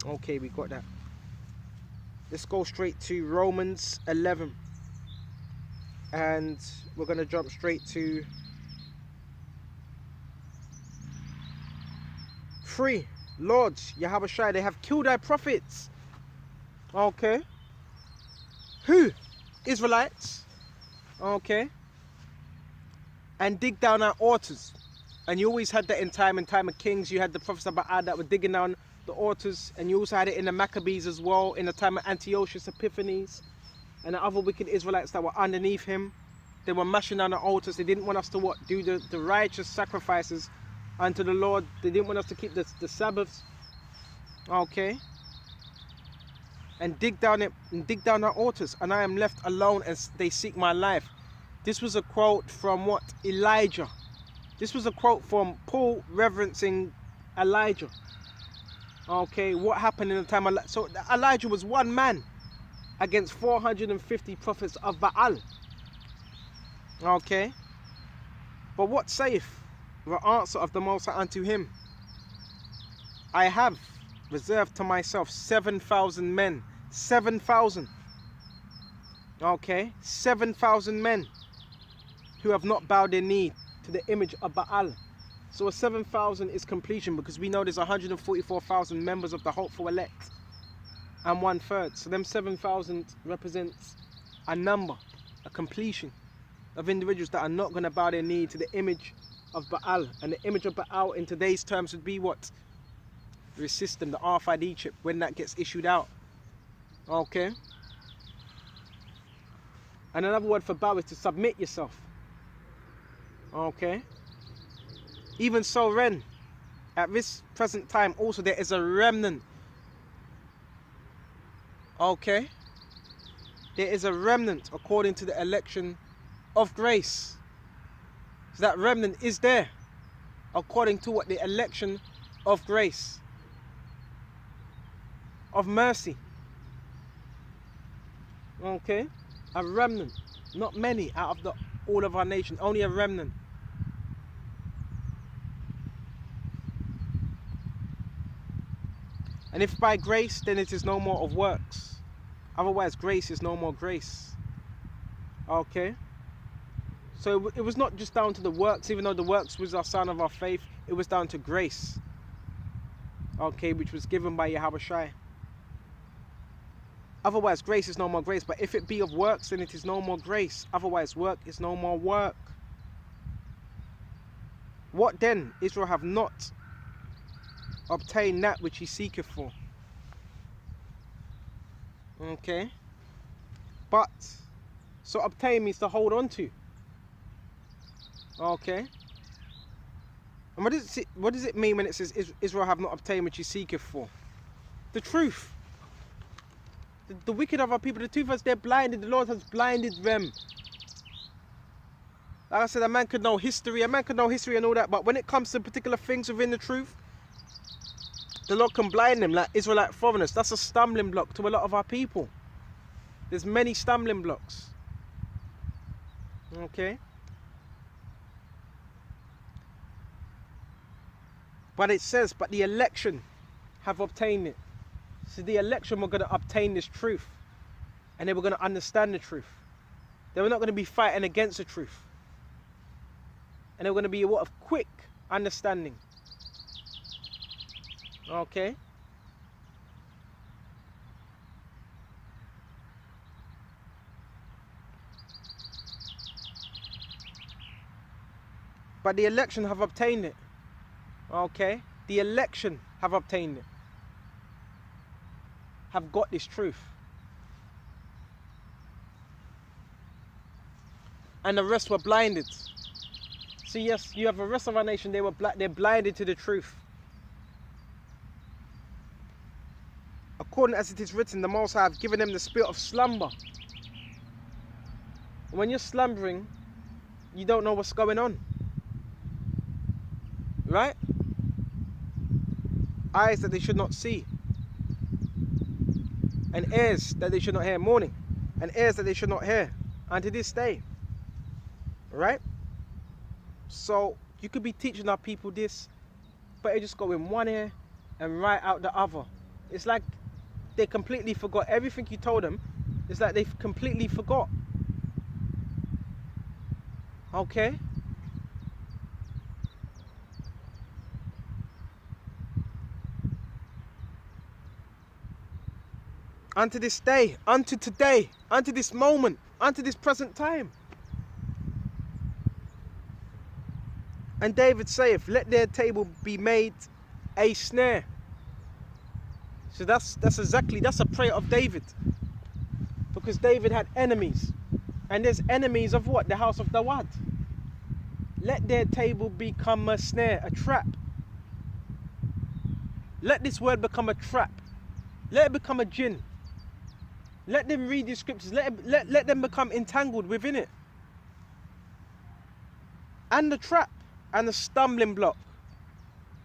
Okay, we got that. Let's go straight to Romans 11. And we're going to jump straight to 3. Lord, Yahweh Shai, they have killed thy prophets. Okay. Who? Israelites. Okay. And dig down our altars. And you always had that in time of Kings. You had the prophets of Baal that were digging down the altars. And you also had it in the Maccabees as well, in the time of Antiochus Epiphanes. And the other wicked Israelites that were underneath him. They were mashing down the altars. They didn't want us to what? Do the righteous sacrifices unto the Lord. They didn't want us to keep the Sabbaths. Okay. And dig down our altars. And I am left alone and they seek my life. This was a quote from what? Elijah. This was a quote from Paul reverencing Elijah. Okay, what happened in the time of Elijah? So Elijah was one man against 450 prophets of Baal. Okay. But what saith the answer of the Most High unto him? I have reserved to myself 7,000 men. 7,000. Okay. 7,000 men who have not bowed their knee to the image of Baal. So a 7,000 is completion, because we know there's 144,000 members of the hopeful elect and 1/3. So them 7,000 represents a number, a completion of individuals that are not going to bow their knee to the image of Baal. And the image of Baal in today's terms would be what? The system, the RFID chip, when that gets issued out. Okay. And another word for bow is to submit yourself. Okay. Even so, Ren, at this present time also there is a remnant. Okay. There is a remnant according to the election of grace. So that remnant is there according to what? The election of grace, of mercy. Okay. A remnant, not many out of all of our nation, only a remnant. And if by grace, then it is no more of works. Otherwise, grace is no more grace. Okay. So it was not just down to the works, even though the works was our sign of our faith. It was down to grace. Okay, which was given by Yahweh Shai. Otherwise, grace is no more grace. But if it be of works, then it is no more grace. Otherwise, work is no more work. What then? Israel have not obtained that which he seeketh for. Okay. But, so obtain means to hold on to. Okay. And what does it mean when it says Israel have not obtained which he seeketh for? The truth. The wicked of our people, the truth is they're blinded. The Lord has blinded them. Like I said, a man could know history. A man could know history and all that. But when it comes to particular things within the truth, the Lord can blind them like Israelite foreigners. That's a stumbling block to a lot of our people. There's many stumbling blocks. Okay. But it says, but the election have obtained it. So the election were going to obtain this truth. And they were going to understand the truth. They were not going to be fighting against the truth. And they were going to be what? Of quick understanding. Okay. But the election have obtained it. Okay. The election have obtained it. Have got this truth. And the rest were blinded. So yes, you have the rest of our nation, they're blinded to the truth. According as it is written, the Most High have given them the spirit of slumber. When you're slumbering, you don't know what's going on. Right? Eyes that they should not see. And ears that they should not hear. Morning. And ears that they should not hear. Unto this day. Right? So, you could be teaching our people this, but it just go in one ear and right out the other. It's like they completely forgot everything you told them. It's like they've completely forgot. Okay? Unto this day, unto today, unto this moment, unto this present time. And David saith, let their table be made a snare. So that's a prayer of David. Because David had enemies. And there's enemies of what? The house of Dawad. Let their table become a snare, a trap. Let this word become a trap. Let it become a jinn. Let them read the scriptures. Let them become entangled within it. And the trap. And the stumbling block.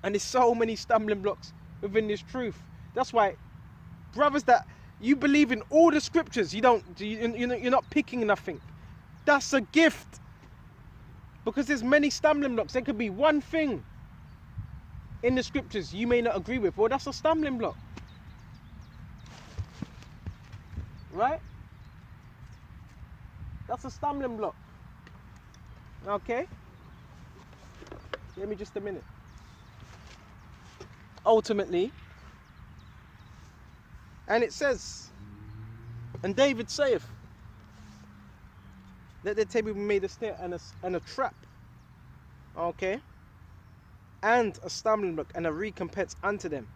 And there's so many stumbling blocks within this truth. That's why, brothers that you believe in all the scriptures, you're not picking nothing. That's a gift. Because there's many stumbling blocks. There could be one thing in the scriptures you may not agree with. Well, that's a stumbling block. Right? That's a stumbling block. Okay? Give me just a minute. Ultimately, and it says, and David saith, let their table be made a snare and a trap. Okay? And a stumbling block and a recompense unto them.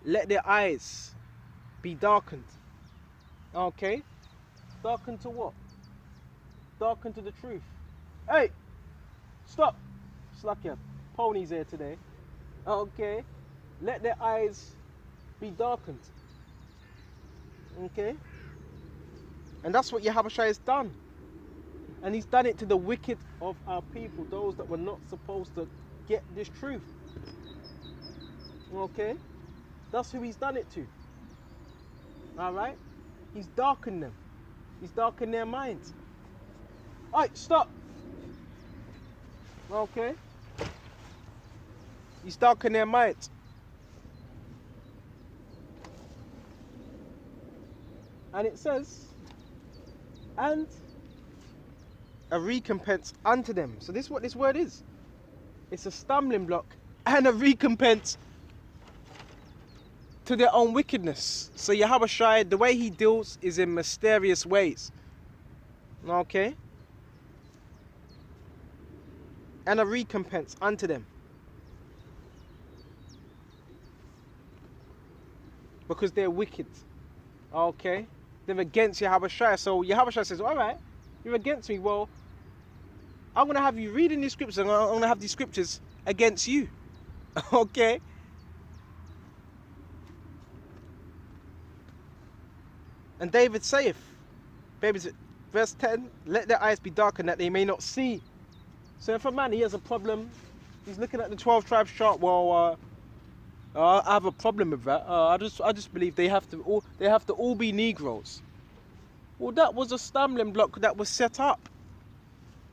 Let their eyes be darkened. Okay? Darkened to what? Darkened to the truth. Hey! Stop! Slacker. Ponies here today. Okay? Let their eyes be darkened. Okay? And that's what Yahushua has done. And he's done it to the wicked of our people, those that were not supposed to get this truth. Okay? That's who he's done it to. Alright? He's darkened them. He's darkened their minds. Alright, stop! Okay? He's darkened their minds. And it says, and a recompense unto them. So this is what this word is. It's a stumbling block and a recompense to their own wickedness. So Yahushua, the way he deals is in mysterious ways. Okay? And a recompense unto them. Because they're wicked. Okay? They're against Yahushua. So Yahushua says, alright, you're against me. Well, I'm going to have you reading these scriptures. I'm going to have these scriptures against you. Okay? And David saith, verse 10, let their eyes be darkened that they may not see. So if a man, he has a problem, he's looking at the 12 tribes chart, well, I have a problem with that. I just believe they have to all be Negroes. Well, that was a stumbling block that was set up.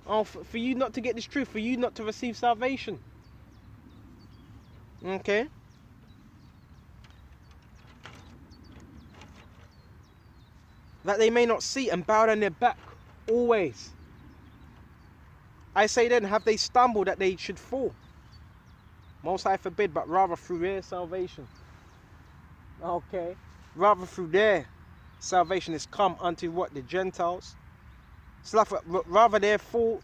For you not to get this truth, for you not to receive salvation. Okay? That they may not see and bow down their back always. I say then, have they stumbled that they should fall? Most High forbid, but rather through their salvation. Okay? Rather through their salvation is come unto what? The Gentiles. So rather their full,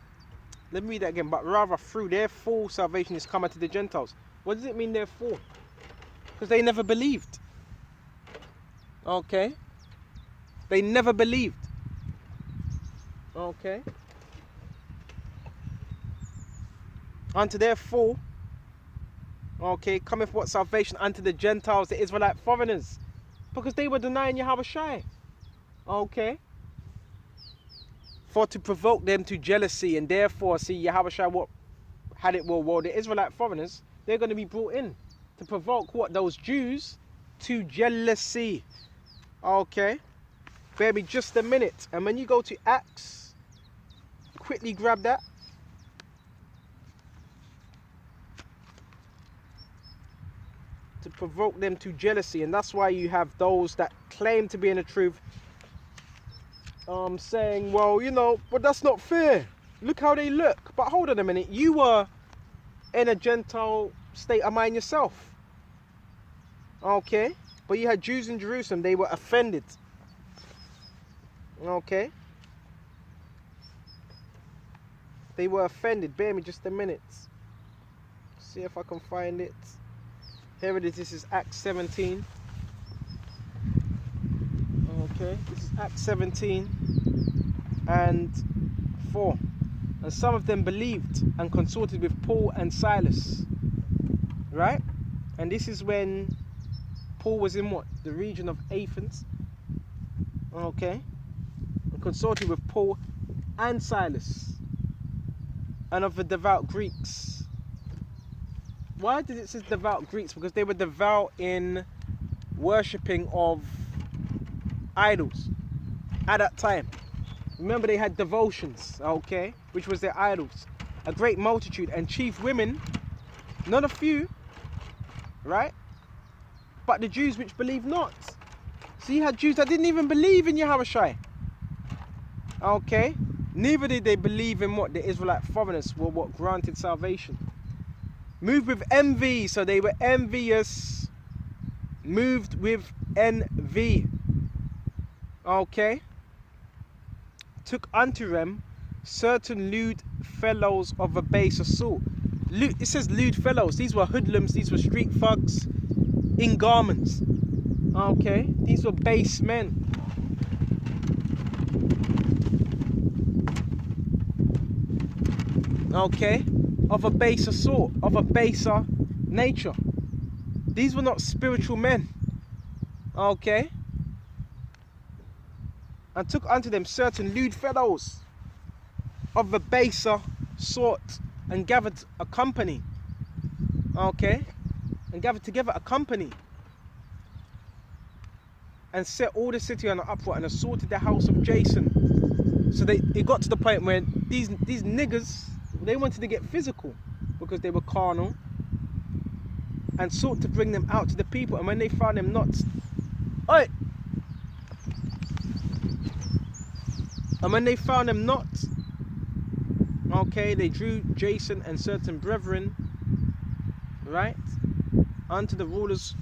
let me read that again, but rather through their full salvation is come unto the Gentiles. What does it mean their full? Because they never believed. Okay? They never believed. Okay? Unto their full, okay, cometh what? Salvation unto the Gentiles, the Israelite foreigners. Because they were denying Yahushua. Okay? For to provoke them to jealousy, and therefore, see, Yahushua what had it well, the Israelite foreigners, they're going to be brought in to provoke what? Those Jews to jealousy. Okay? Bear me just a minute. And when you go to Acts, quickly grab that. to provoke them to jealousy. And that's why you have those that claim to be in the truth saying, well, you know, but that's not fair. Look how they look. But hold on a minute. You were in a Gentile state of mind yourself. Okay? But you had Jews in Jerusalem. They were offended. Okay? They were offended. Bear me just a minute. See if I can find it. Here it is. This is Acts 17. Okay, this is Acts 17 and 4. And some of them believed and consorted with Paul and Silas. Right? And this is when Paul was in what? The region of Athens. Okay. And consorted with Paul and Silas. And of the devout Greeks. Why did it say devout Greeks? Because they were devout in worshipping of idols at that time. Remember, they had devotions, okay, which was their idols. A great multitude and chief women, not a few, right? But the Jews which believed not. So you had Jews that didn't even believe in Yahushua. Okay? Neither did they believe in what the Israelite foreigners were what granted salvation. Moved with envy, so they were envious. Moved with envy. Okay? Took unto them certain lewd fellows of a baser sort. It says lewd fellows. These were hoodlums. These were street thugs in garments. Okay? These were base men. Okay? Of a baser sort. Of a baser nature. These were not spiritual men. Okay? And took unto them certain lewd fellows of a baser sort, and gathered a company. Okay? And gathered together a company. And set all the city on an uproar and assaulted the house of Jason. So it got to the point where these niggers, they wanted to get physical because they were carnal, and sought to bring them out to the people. And when they found them not, oi! And when they found them not, okay, they drew Jason and certain brethren, right, unto the rulers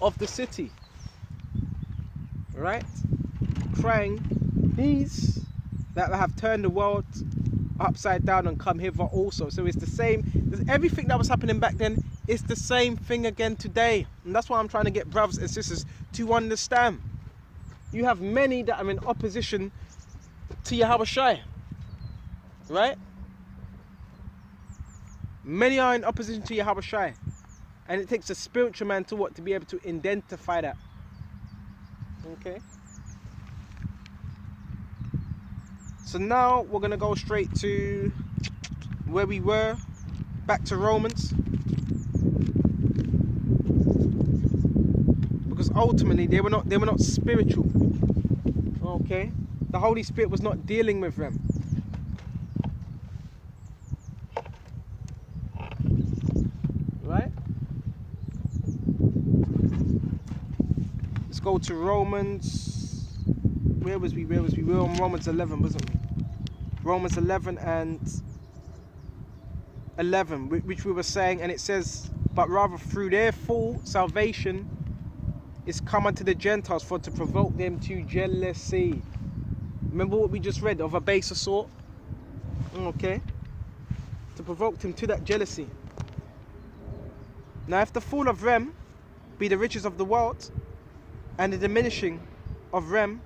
of the city, right, crying, these that have turned the world upside down and come hither also. So it's the same, everything that was happening back then, it's the same thing again today. And that's why I'm trying to get brothers and sisters to understand. You have many that are in opposition to Yahushua, right? Many are in opposition to Yahushua, and it takes a spiritual man to what? To be able to identify that. Okay. So now we're gonna go straight to where we were, back to Romans, because ultimately they were not spiritual. Okay. The Holy Spirit was not dealing with them. Right? Let's go to Romans. Where was we? We were on Romans 11, wasn't we? Romans 11 and 11, which we were saying, and it says, but rather through their full salvation is come unto the Gentiles, for to provoke them to jealousy. Remember what we just read, of a baser sort? Okay. To provoke him to that jealousy. Now if the fall of them be the riches of the world, and the diminishing of them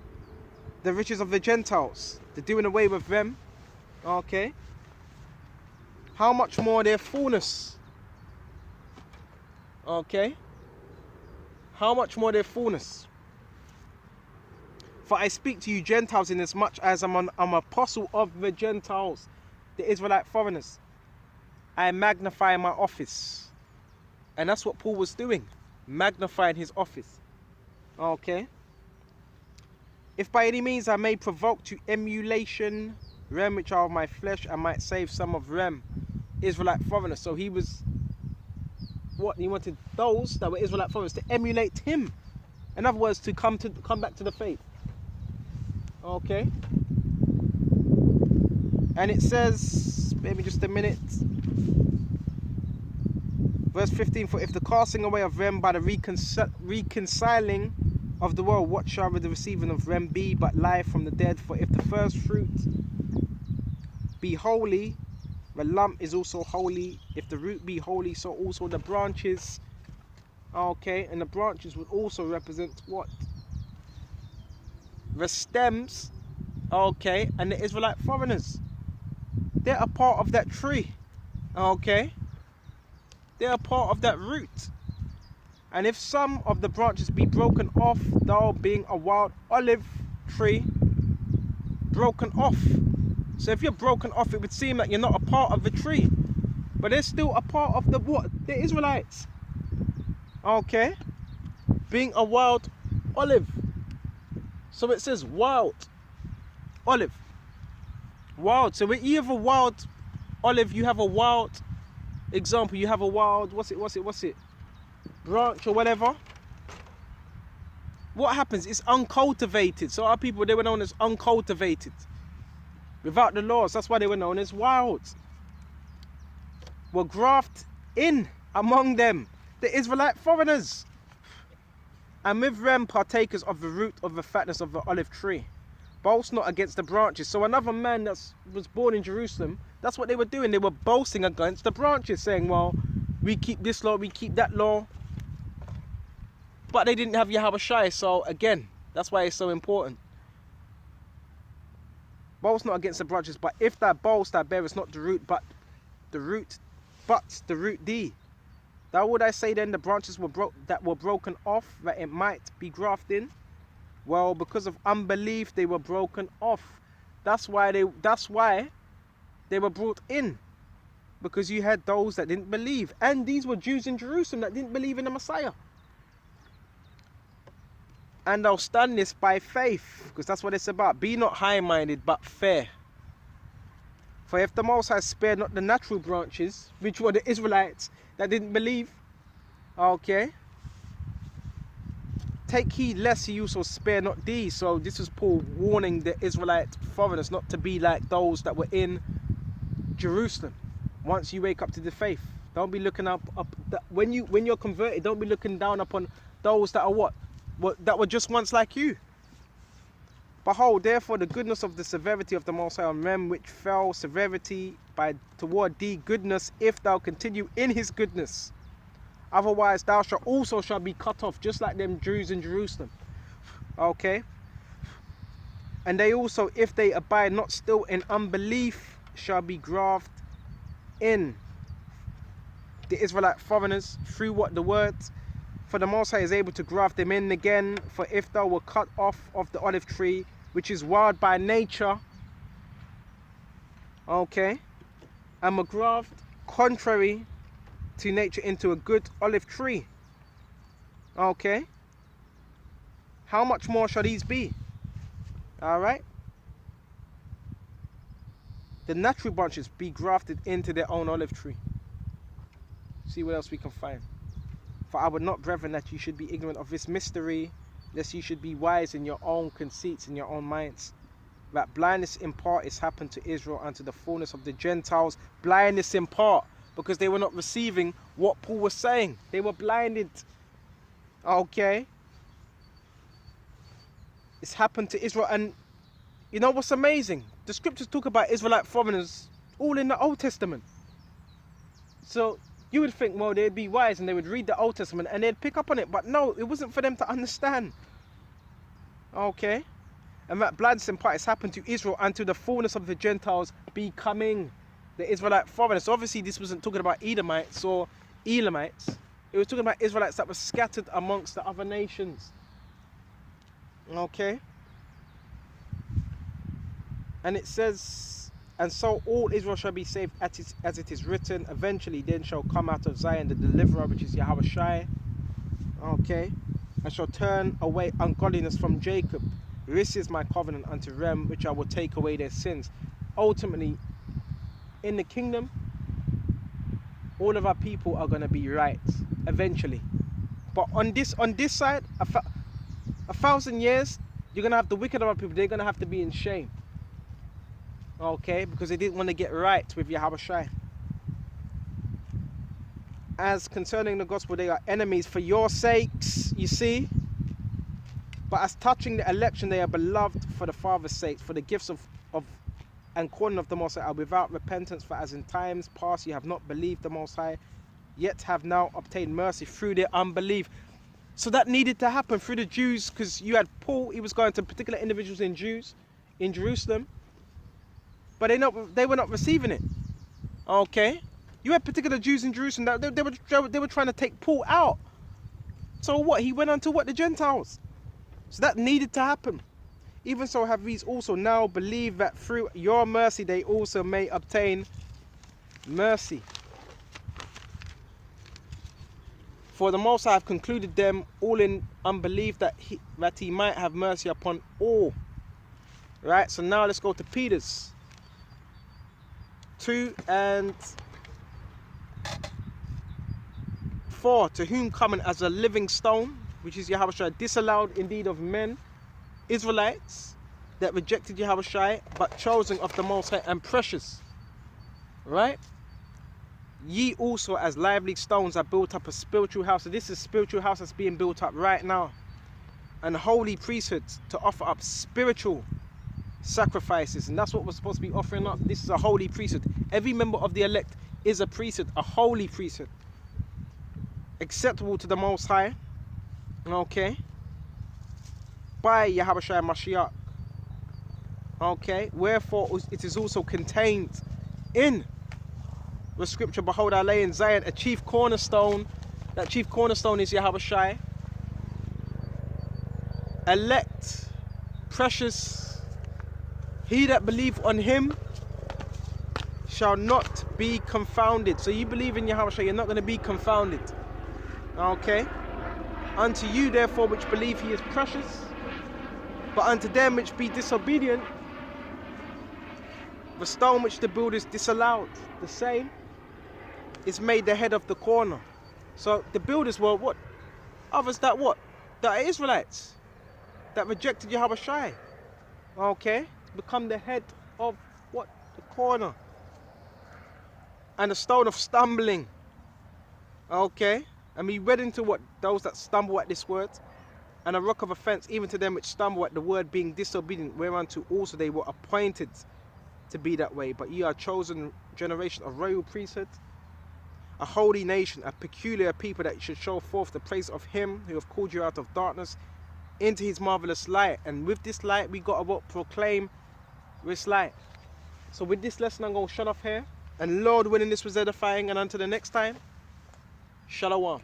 the riches of the Gentiles, the doing away with them, okay, how much more their fullness? Okay. How much more their fullness? For I speak to you Gentiles, inasmuch as I'm apostle of the Gentiles, the Israelite foreigners. I magnify my office. And that's what Paul was doing, magnifying his office. Okay. If by any means I may provoke to emulation them which are of my flesh, I might save some of them, Israelite foreigners. So he was what? He wanted those that were Israelite foreigners to emulate him. In other words, to come back to the faith. Okay. And it says, maybe just a minute. Verse 15, for if the casting away of them by the reconciling of the world, what shall the receiving of them be but life from the dead? For if the first fruit be holy, the lump is also holy. If the root be holy, so also the branches. Okay, and the branches would also represent what? The stems. Okay, and the Israelite foreigners. They're a part of that tree. Okay. They're a part of that root. And if some of the branches be broken off, thou being a wild olive tree, broken off. So if you're broken off, it would seem like you're not a part of the tree. But they're still a part of the what? The Israelites. Okay. Being a wild olive. So it says wild olive. Wild. So when you have a wild olive, you have a wild example, you have a wild, what's it? Branch or whatever. What happens? It's uncultivated. So our people, they were known as uncultivated. Without the laws, that's why they were known as wild. Were grafted in among them, the Israelite foreigners. And with them partakers of the root of the fatness of the olive tree. Boast not against the branches. So another man that was born in Jerusalem, that's what they were doing. They were boasting against the branches, saying, well, we keep this law, we keep that law. But they didn't have Yahushua, so again, that's why it's so important. Boast not against the branches, but if thou boast, thou bearest not the root, but the root thee. Thou would I say then the branches were broken off, that it might be grafted in? Well, because of unbelief, they were broken off. That's why they were brought in. Because you had those that didn't believe. And these were Jews in Jerusalem that didn't believe in the Messiah. And they'll stand this by faith. Because that's what it's about. Be not high-minded, but fair. For if the Most High spared not the natural branches, which were the Israelites that didn't believe, okay, take heed lest he also spare not thee. So this is Paul warning the Israelite foreigners not to be like those that were in Jerusalem. Once you wake up to the faith, don't be looking up when you're converted. Don't be looking down upon those that are what that were just once like you. Behold, therefore, the goodness of the severity of the Most High on them which fell, severity by toward thee goodness, if thou continue in his goodness. Otherwise thou shall be cut off, just like them Jews in Jerusalem. Okay. And they also, if they abide not still in unbelief, shall be grafted in. The Israelite foreigners, through what? The words. For the Most High is able to graft them in again. For if thou were cut off of the olive tree, which is wild by nature, okay, and were grafted contrary to nature into a good olive tree, okay, how much more shall these be? All right, the natural branches be grafted into their own olive tree. See what else we can find. For I would not, brethren, that you should be ignorant of this mystery, lest you should be wise in your own conceits, in your own minds. That blindness in part is happened to Israel and to the fullness of the Gentiles. Blindness in part, because they were not receiving what Paul was saying. They were blinded. Okay. It's happened to Israel. And you know what's amazing? The scriptures talk about Israelite foreigners all in the Old Testament. So you would think, well, they'd be wise and they would read the Old Testament and they'd pick up on it. But no, it wasn't for them to understand. Okay. And that blindness in part has happened to Israel and to the fullness of the Gentiles becoming the Israelite foreigners. So obviously this wasn't talking about Edomites or Elamites. It was talking about Israelites that were scattered amongst the other nations. Okay. And it says, and so all Israel shall be saved as it is written, eventually then shall come out of Zion the deliverer, which is Yahushua. Okay. And shall turn away ungodliness from Jacob. This is my covenant unto them, which I will take away their sins. Ultimately, in the kingdom, all of our people are going to be right eventually. But on this side, a 1,000 years, you're going to have the wicked of our people. They're going to have to be in shame. Okay? Because they didn't want to get right with Yahweh Shai. As concerning the gospel, they are enemies for your sakes, you see. But as touching the election, they are beloved for the Father's sake, for the gifts of and calling of the Most High are without repentance. For as in times past you have not believed the Most High, yet have now obtained mercy through their unbelief. So that needed to happen through the Jews, because you had Paul, he was going to particular individuals in Jerusalem, but they were not receiving it. Okay, you had particular Jews in Jerusalem that they were trying to take Paul out. So what? He went on to what? The Gentiles. So that needed to happen. Even so have these also now believed, that through your mercy they also may obtain mercy. For the Most High have concluded them all in unbelief, that he might have mercy upon all. Right, so now let's go to Peter's 2 and 4. To whom coming as a living stone, which is Yahweh Shai, disallowed indeed of men, Israelites that rejected Yahweh Shai, but chosen of the Most High and precious. Right? Ye also as lively stones are built up a spiritual house. So this is a spiritual house that's being built up right now. And holy priesthoods to offer up spiritual sacrifices. And that's what we're supposed to be offering up. This is a holy priesthood. Every member of the elect is a priesthood, a holy priesthood. Acceptable to the Most High. Okay. By Yahweh Shai Mashiach. Okay. Wherefore it is also contained in the scripture, behold, I lay in Zion a chief cornerstone. That chief cornerstone is Yahweh Shai. Elect, precious. He that believe on him shall not be confounded. So you believe in Yahweh Shai, you're not going to be confounded. Okay. Unto you therefore which believe he is precious, but unto them which be disobedient, the stone which the builders disallowed, the same is made the head of the corner. So the builders were what? Others that what? That are Israelites that rejected Yahweh Shai. Okay, become the head of what? The corner. And a stone of stumbling. Okay, and we read into what? Those that stumble at this word. And a rock of offense even to them which stumble at the word, being disobedient, whereunto also they were appointed to be that way. But ye are a chosen generation, a royal priesthood, a holy nation, a peculiar people, that should show forth the praise of him who have called you out of darkness into his marvelous light. And with this light we got to what? Proclaim this light. So with this lesson I'm going to shut off here, and Lord willing this was edifying, and until the next time, Shalom.